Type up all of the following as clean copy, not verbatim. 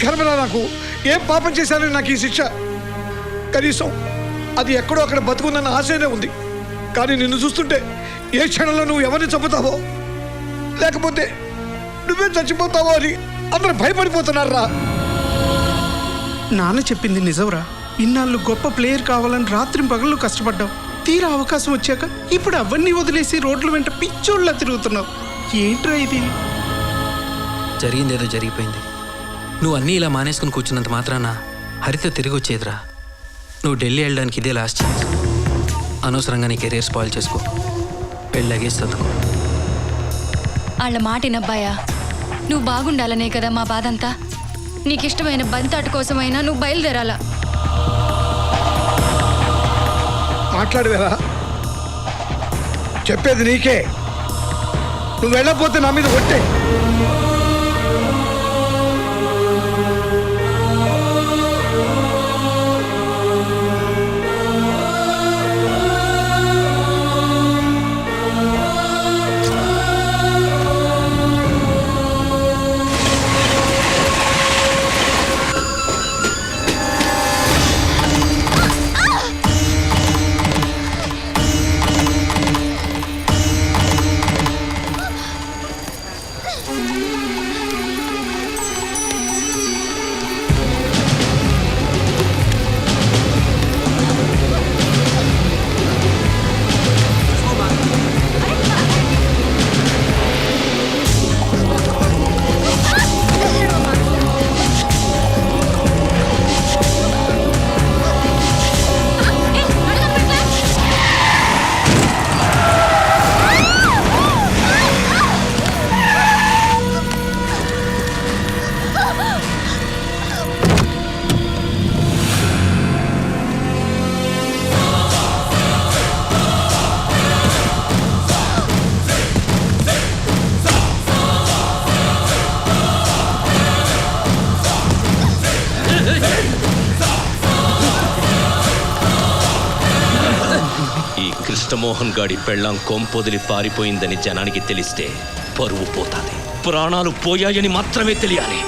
కర్మరా నాకు. ఏం పాపం చేశానని నాకు ఈ శిక్ష? కనీసం అది ఎక్కడో అక్కడ బతుకుందన్న ఆశనే ఉంది. కానీ నిన్ను చూస్తుంటే ఏ క్షణంలో నువ్వు ఎవరిని చంపుతావో లేకపోతే నువ్వే చచ్చిపోతావో అని అందరూ భయపడిపోతున్నారా. నాన్న చెప్పింది నిజంరా. ఇన్నాళ్ళు గొప్ప ప్లేయర్ కావాలని రాత్రి పగళ్ళు కష్టపడ్డావు. తీరా అవకాశం వచ్చాక ఇప్పుడు అవన్నీ వదిలేసి రోడ్ల వెంట పిచ్చోళ్ళ తిరుగుతున్నావు. ఏంట్రా ఇది? జరిగిందేదో జరిగిపోయింది. నువ్వు అన్నీ ఇలా మానేసుకుని కూర్చున్నంత మాత్రాన హరిత తిరిగి వచ్చేదిరా. నువ్వు ఢిల్లీ వెళ్ళడానికి ఇదే లాస్ట్ ఛాన్స్. అనవసరంగా నీ కెరీర్ స్పాయిల్ చేసుకో. పెళ్ళగే చదువుకో. వాళ్ళ మాటినబ్బాయా, నువ్వు బాగుండాలనే కదా మా బాధంతా. నీకిష్టమైన బంతాటు కోసమైనా నువ్వు బయలుదేరాలా. మాట్లాడవేరా? చెప్పేది నీకే. నువ్వు వెళ్ళకపోతే నా మీద కొట్టే. కృష్ణమోహన్ గాడి పెళ్ళాం కొంపొదిలి పారిపోయిందని జనానికి తెలిస్తే పరువు పోతాది. ప్రాణాలు పోయాయని మాత్రమే తెలియాలి.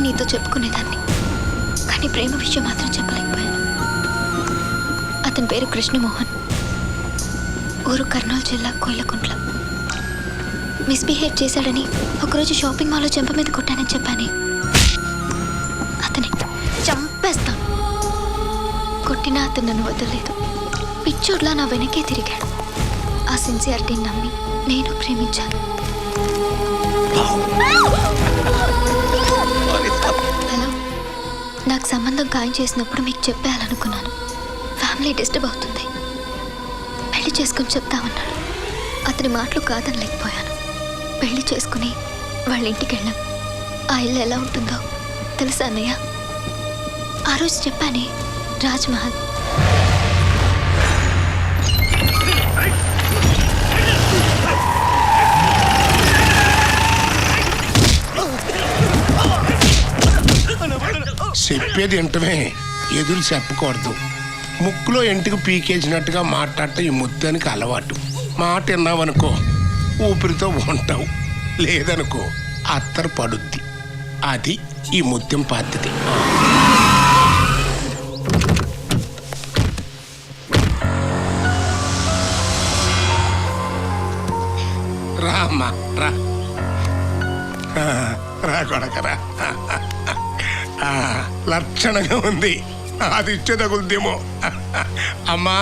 నీతో చెప్పుకునేదాన్ని, కానీ ప్రేమ విషయం మాత్రం చెప్పలేకపోయాను. అతని పేరు కృష్ణమోహన్, ఊరు కర్నూలు జిల్లా కోయిలకుంట్ల. మిస్బిహేవ్ చేశాడని ఒకరోజు షాపింగ్ మాల్లో చెంప మీద కొట్టానని చెప్పానే, అతనే. చంపేస్తాను. కొట్టినా అతను నన్ను వదలలేదు. పిచ్చోడ్లా నా వెనకే తిరిగాడు. ఆ సిన్సియారిటీని నమ్మి నేను ప్రేమించాను. హలో, నాకు సంబంధం ఖాయం చేసినప్పుడు మీకు చెప్పేయాలనుకున్నాను. ఫ్యామిలీ డిస్టర్బ్ అవుతుంది, పెళ్లి చేసుకుని చెప్తామన్నాడు. అతని మాటలు కాదనలేకపోయాను. పెళ్లి చేసుకుని వాళ్ళ ఇంటికి వెళ్ళాం. ఆ ఇల్లు ఎలా ఉంటుందో తెలుసా అన్నయ్య? ఆ రోజు చెప్పానే, రాజ్మహల్. చెప్పేది వింటమే, ఎదురు చెప్పకూడదు. ముక్కులో ఎంటికి పీకేసినట్టుగా మాట్లాడటం ఈ ముత్యానికి అలవాటు. మాట విన్నావనుకో ఊపిరితో ఉంటావు, లేదనుకో అత్తరు పడుద్ది. అది ఈ ముత్యం పద్ధతి. రా అమ్మా రా, రా కొడకరా. లక్షణంగా ఉంది, అది ఇచ్చే తగులుదేమో. అమ్మా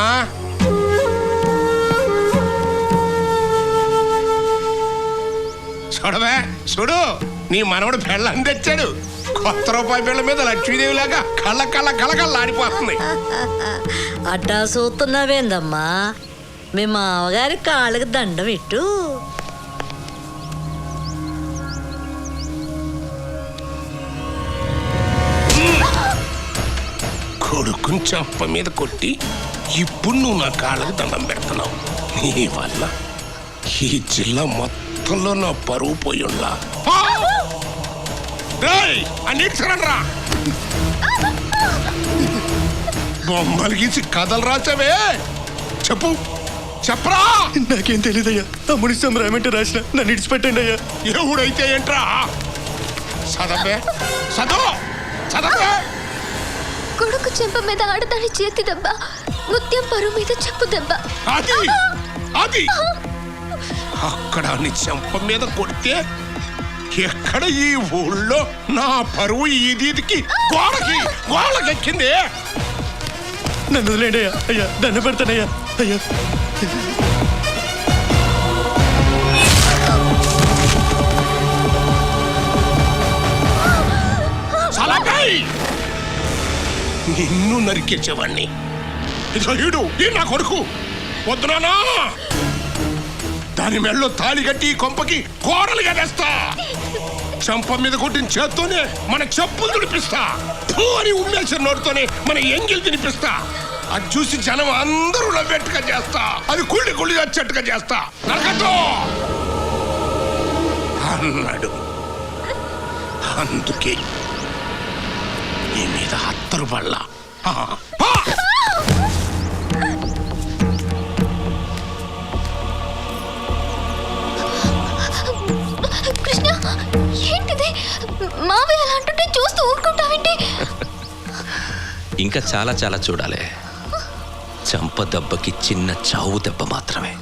చూడవే, చూడు నీ మనవడు పెళ్ళని తెచ్చాడు. కొత్త రూపాయి బిళ్ళ మీద లక్ష్మీదేవి లాగా కళ్ళ కళ్ళ కళ్ళకల్లాడిపోతుంది. అట్టా చూస్తున్నావేందమ్మా? మీ మామగారి కాళ్ళకి దండం ఇట్టు. కొడుకుని చంప మీద కొట్టి ఇప్పుడు నువ్వు నా కాళ్ళకి దండం పెడుతున్నావు. నీ వల్ల ఈ జిల్లా మొత్తంలో నా పరువు పోయుండా. అన్నిటిరా బొమ్మలు గీసి కథలు రాసావే, చెప్పు చెప్పరా. నాకేం తెలియదయ్యా. తమ్ముడి సమరామంటే రాసిన, నన్ను ఇడిచిపెట్టండి అయ్యా. ఎవడైతే ఏంట్రా, చదవే చదవ చదవే. కొడుకు చెంప మీద ఆడదాని చేతి దెబ్బ, ముత్యం పరువు మీద చెప్పు దెబ్బ. అది అది అక్కడ నీ చెంప మీద కొడితే ఎక్కడ ఈ ఊళ్ళో నా పరువు ఈదీదికి గోడకెక్కింది. నన్ను వదిలేండి అయ్యా. అయ్యా దండ పెడతానయ్యా. అయ్యా నిన్ను నరికేసేవాణ్ణి. ఇడు ఈ నా కొడుకు వద్దునా, దాని మెళ్ళో తాళి కట్టి కొంపకి కోడలుగా వేస్తా. చంప మీద కొట్టిన చేత్తోనే మన చెప్పులు తుడిపిస్తా. ఫూ అని ఉమ్మేసిన నోటితోనే మన ఎంగిల్ తినిపిస్తా. అది చూసి జనం అందరూ నవ్వేట్టుగా చేస్తా. అది కుళ్ళి కుళ్ళి వచ్చేట్టుగా చేస్తా. నరకతో అన్నాడు. అందుకే నీ మీద హత్తరు పళ్ళ. కృష్ణ, ఏంటిది? మావయ్య అలా అంటుంటే చూస్తూ ఊరుకుంటావేంటి? ఇంకా చాలా చాలా చూడాలి. చంప దెబ్బకి చిన్న చావు దెబ్బ మాత్రమే.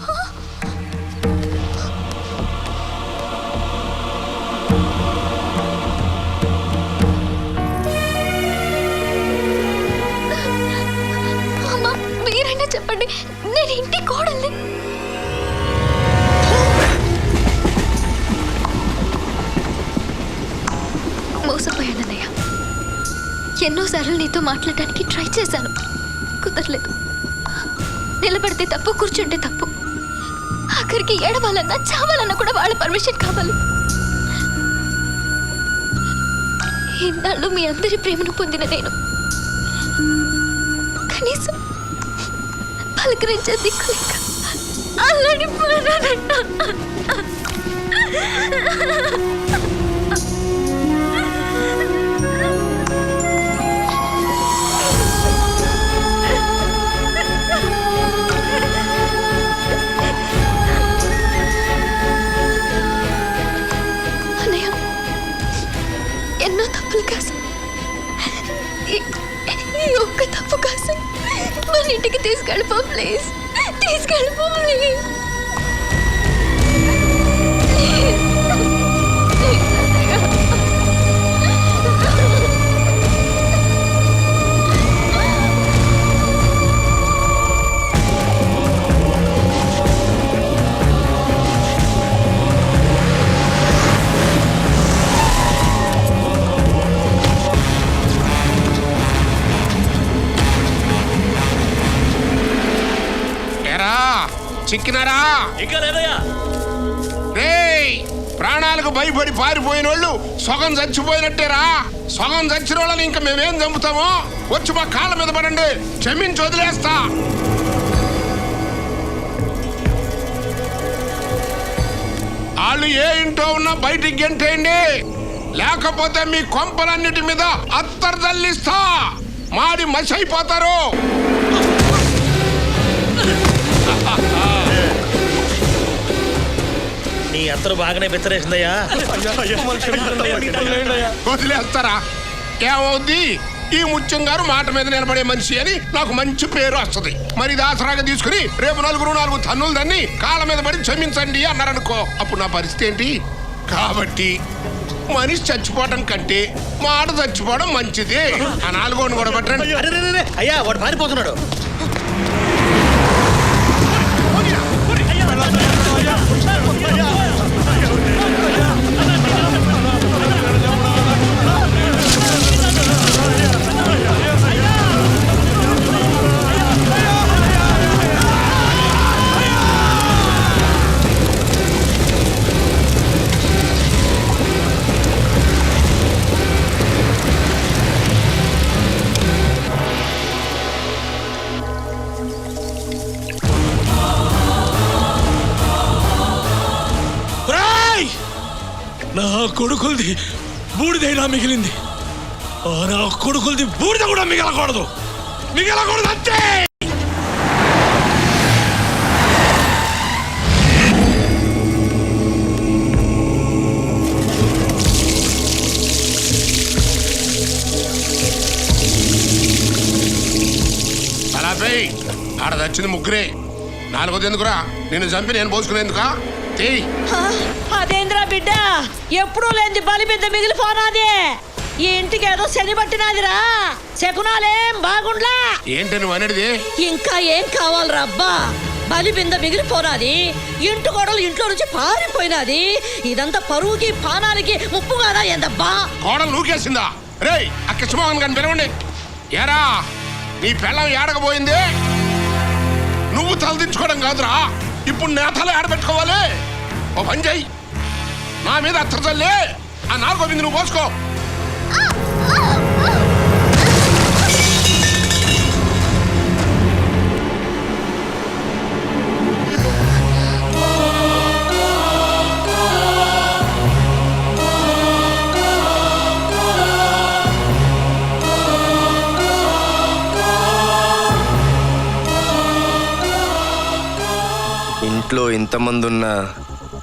అమ్మా, మీరైనా చెప్పండి, నేను ఇంటి కోడల్ని. మోసపోయానన్నయ్య. ఎన్నోసార్లు నీతో మాట్లాడడానికి ట్రై చేశాను, కుదరలేదు. నిలబడితే తప్పు, కూర్చుంటే తప్పు. ఆఖరికి ఏడవాలన్నా చావాలన్నా కూడా వాళ్ళ పర్మిషన్ కావాలి. ఇన్నాళ్ళు మీ అందరి ప్రేమను పొందిన నేను కనీసం పలకరించే దిక్కు లేక అల్లాడిపోయానన్నా. ఎన్నో తప్పులు కాదు, ఈ ఒక్క తప్పు కాదు. మన ఇంటికి తీసుకెళ్ళిపో ప్లీజ్, తీసుకెళ్ళిపో ప్లీజ్. చిక్కినారా? ఇంకా లేదయ్యా. రేయ్, ప్రాణాలకు భయపడి పారిపోయిన వాళ్ళు సగం చచ్చిపోయినట్టేరా. సగం చచ్చిన వాళ్ళని ఇంకా మేమేం చంపుతామో వచ్చి మా కాళ్ళ మీద పడండి, క్షమించి వదిలేస్తా. వాళ్ళు ఏ ఇంట్లో ఉన్నా బయటికి గెంటేయండి, లేకపోతే మీ కొంపలన్నిటి మీద అత్తరు తల్లిస్తా, మాడి మసి అయిపోతారు. నీ అత్తరు బాగానే బెత్తరేసిందయ్యా. వదిలేస్తారా? ఏమవుద్ది? ఈ ముత్యం గారు మాట మీద నిలబడే మనిషి అని నాకు మంచి పేరు వస్తుంది. మరి ఇది ఆసరాగా తీసుకుని రేపు 4 తన్నులు దాన్ని కాళ్ళ మీద పడి క్షమించండి అన్నారనుకో, అప్పుడు నా పరిస్థితి ఏంటి? కాబట్టి మనిషి చచ్చిపోవడం కంటే మాట చచ్చిపోవడం మంచిది. ఆ 4 కూడా పట్టండి. అయ్యా వాడు పారిపోతున్నాడు. నా కొడుకులది బూడిదైనా మిగిలింది, నా కొడుకులది బూడిద కూడా మిగలకూడదు అంతే. అలాపై ఆడ దచ్చింది ముగ్గురే, 4వది ఎందుకురా? నిన్ను చంపి నేను పోసుకునేందుకా? అదేంద్రా బిడ్డ, ఎప్పుడూ లేని బలి బిడ్డ మిగిలిపోనాది. ఈ ఇంటికి ఏదో శని పట్టినాదిరా, శకునాలేం బాగుండ్లా. ఏంటి నువ్వు అనేది? ఇంకా ఏం కావాలరా అబ్బా? బలి బింద మిగిలిపోనాది, ఇంటి గోడలు ఇంట్లో నుంచి పారిపోయినది. ఇదంతా పరువుకి పానానికి ముప్పు కాదా ఏందబ్బా? కోడలు నూకేసిందా? రేయ్, ఆ కృష్ణమోహన్ గారిని పిలవండి. ఏరా, నీ పెళ్ళం ఏడకపోయింది? నువ్వు తలదించుకోవడం కాదురా, ఇప్పుడు నేతలు ఆడబెట్టుకోవాలి. ఓ పని చెయ్యి, నా మీద అత్తర్జల్లే ఆ 4వ బిందు నువ్వు పోసుకో. ఇంట్లో ఇంతమంది ఉన్నా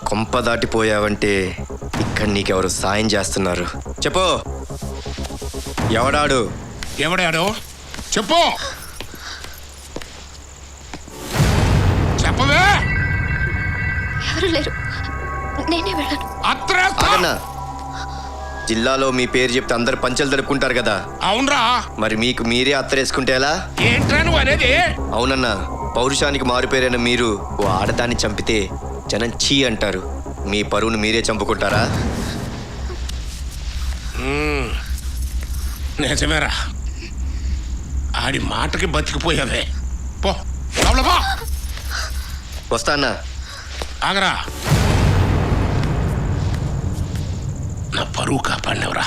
కొంప దాటిపోయావంటే ఇక్కడ నీకెవరు సాయం చేస్తున్నారు? చెప్పు, ఎవడాడు? ఎవడాడు? చెప్పు, చెప్పవే. ఎవరు లేరు, నేనే వెళ్ళను. ఆగన్నా, జిల్లాలో మీ పేరు చెప్తే అందరు పంచలు తడుపుకుంటారు కదా. అవునరా. మరి మీకు మీరే అత్తరేసుకుంటే ఎలా? ఏంట్రా నువ్వు అనేది? అవునన్నా, పౌరుషానికి మారుపేరైన మీరు ఓ ఆడదాన్ని చంపితే జనం చీ అంటారు. మీ పరువును మీరే చంపుకుంటారా? నిజమేరా, ఆడి మాటకి బతికిపోయావే. పో లోపల పో. వస్తానా? ఆగరా, నా పరువు కాపాడినవరా.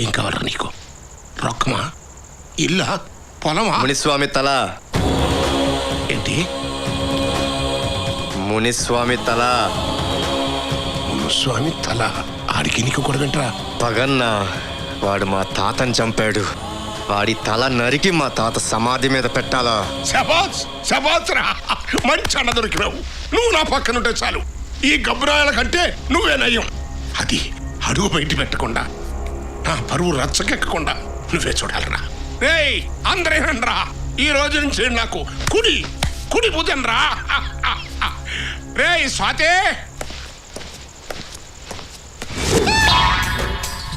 ఏం కావాలరా నీకు? రొక్కమా, ఇల్లా, పొలమా? మునిస్వామి తల. ఏంటి? మునిస్వామి తల. మునిస్వామి తల? ఆడికి నీకు కూడా పగన్న వాడు మా తాతని చంపాడు. వాడి తల నరికి మా తాత సమాధి మీద పెట్టాలా? శబాస్ శబాస్ రా, మంచి అన్న దొరికినావు. నువ్వు నా పక్కనుంటే చాలు, ఈ గబ్బరాయల కంటే నువ్వే నయం. అది అడుగు బయట పెట్టకుండా, నా పరువు రచ్చకెక్కకుండా నువ్వే చూడాలరా. రేయ్, అందరేనండ్రా, ఈ రోజు నుంచి నాకు కుడి పూజన్ రా. రేయ్ స్వాతే.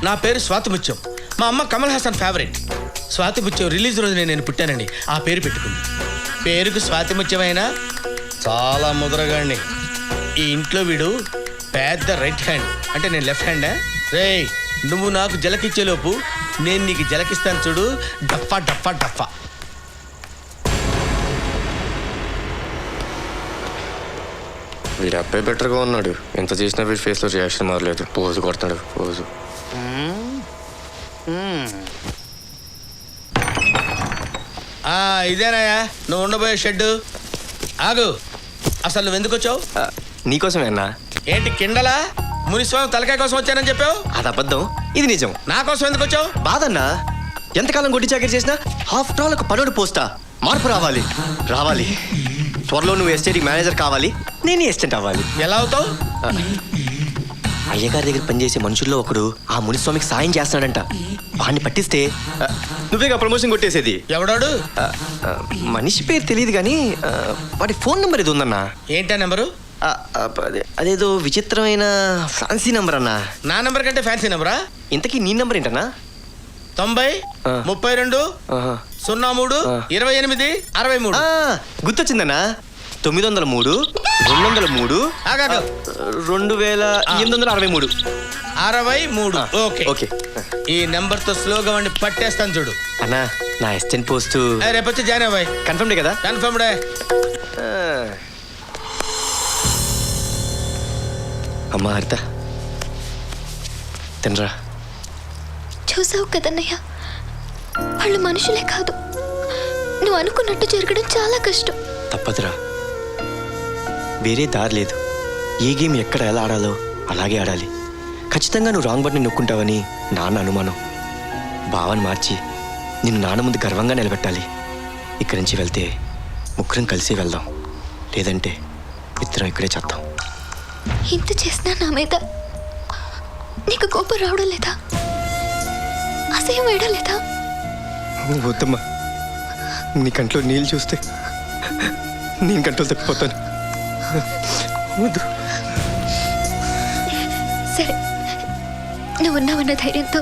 నా పేరు స్వాతి ముత్యం. మా అమ్మ కమల్ హాసన్ ఫేవరెట్. స్వాతి ముత్యం రిలీజ్ రోజునే నేను పుట్టానండి. ఆ పేరు పెట్టుకుంది. పేరుకు స్వాతి ముత్యమైనా చాలా ముదరగాండి. ఈ ఇంట్లో వీడు పెద్ద రైట్ హ్యాండ్, అంటే నేను లెఫ్ట్ హ్యాండా? రేయ్, నువ్వు నాకు జలకిచ్చేలోపు నేను నీకు జలకిస్తాను చూడు. డఫా డఫా డఫా. వీడి అబ్బాయి బెటర్గా ఉన్నాడు. ఎంత చేసినా వీడి ఫేస్లో రియాక్షన్ మారలేదు. పోజు కొడుతున్నాడు పోజు. ఇదేనాయా నువ్వు ఉండబోయే షెడ్? ఆగు, అసలు నువ్వు ఎందుకు వచ్చావు? నీకోసమే అన్నా. ఏంటి కిండలా? మునిస్వామి తలకాయ కోసం వచ్చానని చెప్పావు. అది అబద్ధం, ఇది నిజం. నా కోసం ఎందుకు వచ్చావు? బాధన్నా, ఎంతకాలం గొడ్డి చాకరీ చేసినా ఆఫ్టర్ ఆల్ ఒక పనుడు పోస్తా. మార్పు రావాలి రావాలి. త్వరలో నువ్వు ఎస్టేట్ మేనేజర్ కావాలి, నేను ఎస్టేట్ అవ్వాలి. ఎలా అవుతావు? అయ్యగారి దగ్గర పనిచేసే మనుషుల్లో ఒకడు ఆ మునిస్వామికి సాయం చేస్తున్నాడంట. వాడిని పట్టిస్తే నువ్వేగా ప్రమోషన్ కొట్టేసేది. ఎవడాడు? మనిషి పేరు తెలియదు కానీ వాడి ఫోన్ నెంబర్ ఇది ఉందన్నా. ఏంటా నెంబరు? అదేదో విచిత్రమైన ఫ్యాన్సీ నెంబర్ అన్నా. నా నెంబర్ కంటే ఫ్యాన్సీ నెంబరా? ఇంతకీ నీ నెంబర్ ఏంటన్నా? 90 32 03 28 63. గుర్తొచ్చిందన్నా. 903 203 2863. 63. ఓకే ఓకే ఈ నెంబర్ తో స్లోగా వాడిని పట్టేస్తాను చూడు. అన్నా నా అసిస్టెంట్ పోస్ట్ రేపు వచ్చి జాయిన్ అవ్వాయి. కన్ఫర్మ్డే కదా? కన్ఫర్మ్డే. అమ్మా హరిత తినరా. చూసావు కదన్నయ్య, వాళ్ళు మనుషులే కాదు. నువ్వు అనుకున్నట్టు జరగడం చాలా కష్టం. తప్పదురా, వేరే దారి లేదు. ఏ గేమ్ ఎక్కడ ఎలా ఆడాలో అలాగే ఆడాలి. ఖచ్చితంగా నువ్వు రాంగ్ బటన్ నొక్కుంటావని నాన్న అనుమానం. భావన మార్చి నిన్ను నాన్న ముందు గర్వంగా నిలబెట్టాలి. ఇక్కడి నుంచి వెళ్తే ముగ్గురం కలిసి వెళ్దాం, లేదంటే ఇద్దరం ఇక్కడే చేద్దాం. ఇంత చేసినా నా మీద నీకు కోపం రావడం లేదా? అసహ్యం వేయడం లేదా? వద్దమ్మా, నీ కంట్లో నీళ్ళు చూస్తే నేను కంట్లో తప్పిపోతాను. వద్దు. సరే, నువ్వు ఉన్నావన్న ధైర్యంతో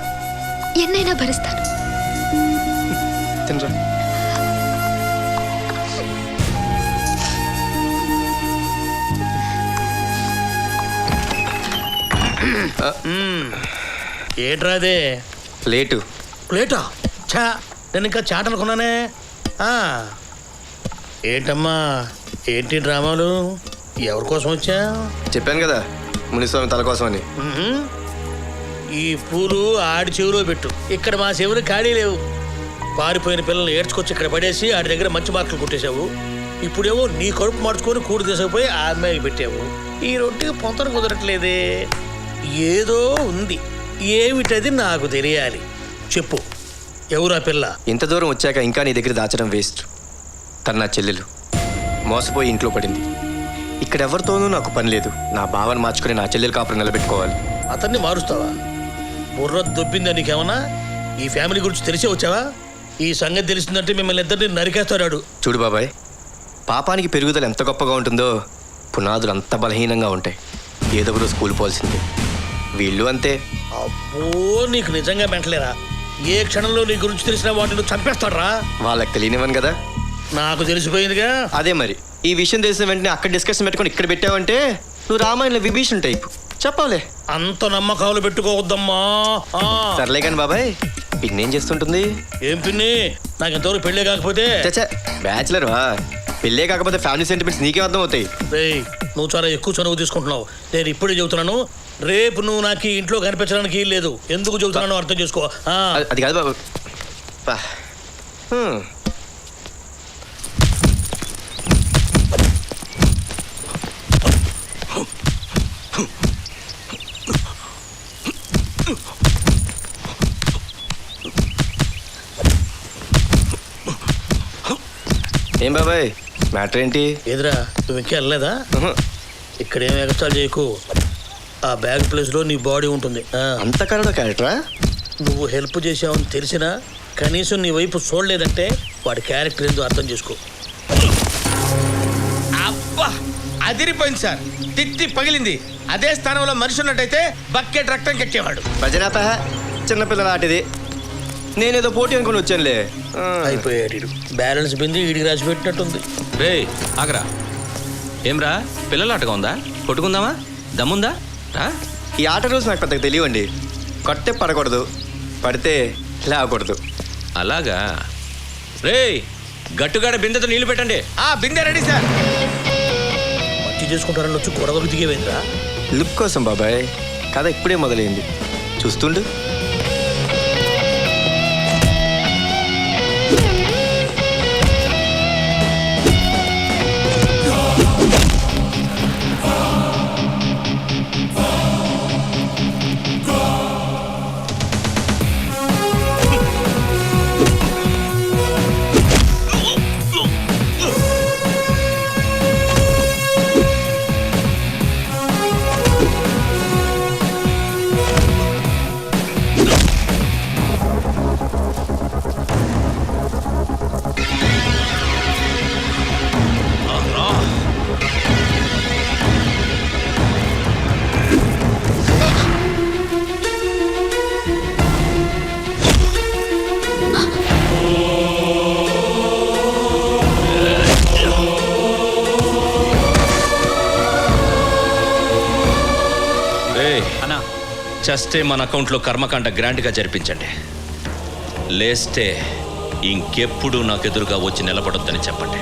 ఎన్నైనా భరిస్తాను. తినరా. ఏంట్రా అదే? ప్లేటు. ప్లేటా? చా, నేను ఇంకా చాట్ అనుకున్నానే. ఏంటమ్మా, ఏంటి డ్రామాలు? ఎవరి కోసం వచ్చా? చెప్పాను కదా మునిస్వామి తల కోసం అని. ఈ పూలు ఆడి చెవిలో పెట్టు. ఇక్కడ మా చెవులు ఖాళీ లేవు. పారిపోయిన పిల్లల్ని ఏడ్చుకొచ్చి ఇక్కడ పడేసి ఆడి దగ్గర మంచి మార్కులు కొట్టేశావు. ఇప్పుడేమో నీ కడుపు మార్చుకొని కూడి తీసుకుపోయి ఆ అమ్మాయికి పెట్టావు. ఈ రొట్టెకి పొంతన కుదరట్లేదే. ఏదో ఉంది, ఏమిటది నాకు తెలియాలి. చెప్పు, ఎవరా పిల్ల? ఇంత దూరం వచ్చాక ఇంకా నీ దగ్గర దాచడం వేస్ట్. తన నా చెల్లెలు మోసపోయి ఇంట్లో పడింది. ఇక్కడ ఎవరితోనూ నాకు పని లేదు. నా భావన మార్చుకుని నా చెల్లెలు కాపురం నిలబెట్టుకోవాలి. అతన్ని మారుస్తావా? బుర్ర దొబ్బిందా నీకేమన్నా? ఈ ఫ్యామిలీ గురించి తెలిసే వచ్చావా? ఈ సంగతి తెలిసిందంటే మిమ్మల్ని ఇద్దరిని నరికేస్తాడు. చూడు బాబాయ్, పాపానికి పెరుగుదల ఎంత గొప్పగా ఉంటుందో పునాదులు అంత బలహీనంగా ఉంటాయి. ఏదో ఒకరోజు స్కూల్ పోవాల్సిందే. వీళ్ళు అంతే. అబ్బో, నీకు నిజంగా మెంటలేరా? ఏ క్షణంలో నీ గురించి తెలిసిన వాటిని నువ్వు చంపేస్తాడ్రా. వాళ్ళకి తెలియనివ్వను కదా. నాకు తెలిసిపోయిందిగా. అదే మరి, ఈ విషయం తెలిసిన వెంటనే అక్కడ డిస్కషన్ పెట్టుకొని ఇక్కడ పెట్టావంటే నువ్వు రామాయణంలో విభీషణ్ టైప్. చెప్పాలే. అంత నమ్మకాలు పెట్టుకోవద్దమ్మా. సర్లే కానీ బాబాయ్, పిన్నేం చేస్తుంటుంది? ఏం పిన్ని, నాకు ఎంతవరకు పెళ్ళే కాకపోతే. బ్యాచులర్ వా? పెళ్ళే కాకపోతే ఫ్యామిలీ సెంటిమెంట్స్ నీకే అర్థం అవుతాయి. నువ్వు చాలా ఎక్కువ చనువు తీసుకుంటున్నావు. నేను ఇప్పుడే చెబుతున్నాను, రేపు నువ్వు నాకు ఇంట్లో కనిపించడానికి లేదు. ఎందుకు చెబుతున్నాను అర్థం చేసుకో. అది కాదు బాబు. ఏం బాబాయ్ మ్యాటర్ ఏంటి? ఎదురా, నువ్వు ఇంకా వెళ్ళలేదా? ఇక్కడ ఏం ఎగస్ట్రాలు చేయకు. ఆ బ్యాగ్ ప్లేస్లో నీ బాడీ ఉంటుంది. అంత కరడా క్యారెక్టరా? నువ్వు హెల్ప్ చేసావని తెలిసినా కనీసం నీ వైపు చూడలేదంటే వాడి క్యారెక్టర్ ఏందో అర్థం చేసుకో. అబ్బా, అదిరిపోయింది సార్. తిట్టి పగిలింది. అదే స్థానంలో మనిషి ఉన్నట్టయితే బకెట్ రక్తం కెక్కేవాడు. భజనాత చిన్నపిల్లల ఆటిది. నేనేదో పోటీ అనుకుని వచ్చానులే. అయిపోయాడు. బ్యాలెన్స్ బింది వీడికి రాసి పెట్టినట్టుంది. రే ఆగరా. ఏమ్రా, పిల్లలాటగా ఉందా? కొట్టుకుందామా? దమ్ముందా? ఈ ఆట రూల్స్ నాకు పెద్దగా తెలియండి. కొట్టే పడకూడదు, పడితే లేవకూడదు. అలాగా? రే, గట్టుగాడ బిందెతో నీళ్లు పెట్టండి. బిందె రెడీ సార్. మంచి చేసుకుంటారని వచ్చి గొడవకు దిగేవేంద్రా? లుక్ కోసం బాబాయ్, కథ ఇప్పుడే మొదలైంది, చూస్తుండు. చస్తే మన అకౌంట్లో కర్మకాండ గ్రాండ్గా జరిపించండి. లేస్తే ఇంకెప్పుడు నాకు ఎదురుగా వచ్చి నిలబడొద్దని చెప్పండి.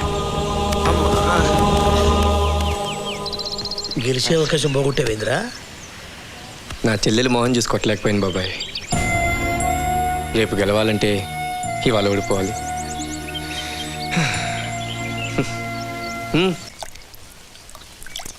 గెలిచే అవకాశం పోగొట్టేవేంద్రా? నా చెల్లెలు మోహన్ చూసి కొట్టలేకపోయింది బాబాయ్. రేపు గెలవాలంటే ఇవాళ ఓడిపోవాలి.